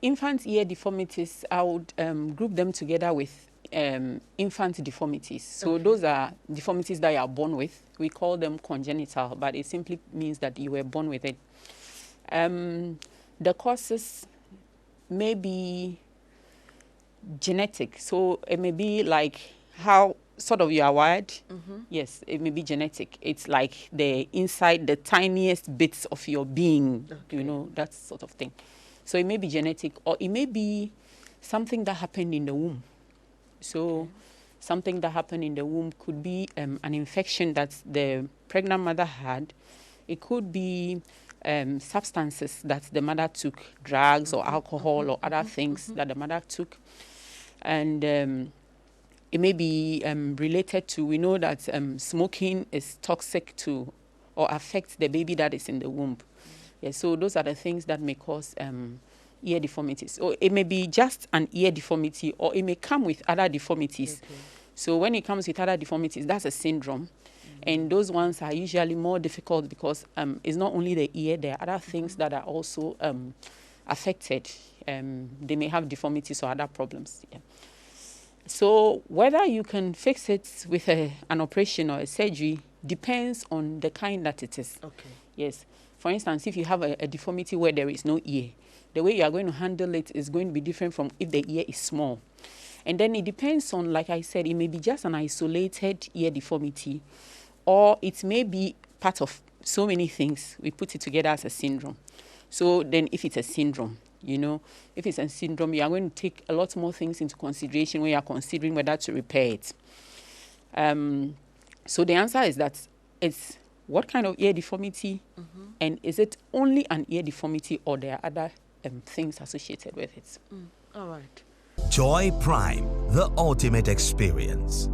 infant ear deformities, I would group them together with infant deformities. So those are deformities that you are born with. We call them congenital, but it simply means that you were born with it. The causes may be genetic. So it may be like how sort of you are wired. Yes, it may be genetic. It's like the inside, the tiniest bits of your being, that sort of thing. So it may be genetic, or it may be something that happened in the womb. So something that happened in the womb could be an infection that the pregnant mother had. It could be substances that the mother took, drugs or alcohol or other things that the mother took. And it may be related to, we know that smoking is toxic to or affects the baby that is in the womb. Yeah, so those are the things that may cause ear deformities. Or it may be just an ear deformity, or it may come with other deformities. So when it comes with other deformities, that's a syndrome. And those ones are usually more difficult because it's not only the ear, there are other things that are also affected. They may have deformities or other problems. Yeah. So whether you can fix it with an operation or a surgery depends on the kind that it is. Yes. For instance, if you have a deformity where there is no ear, the way you are going to handle it is going to be different from if the ear is small. And then it depends on, like I said, it may be just an isolated ear deformity, or it may be part of so many things. We put it together as a syndrome. So then if it's a syndrome, if it's a syndrome, you are going to take a lot more things into consideration when you are considering whether to repair it. So the answer is that it's what kind of ear deformity, and is it only an ear deformity, or there are other things associated with it. All right. Joy Prime, the ultimate experience.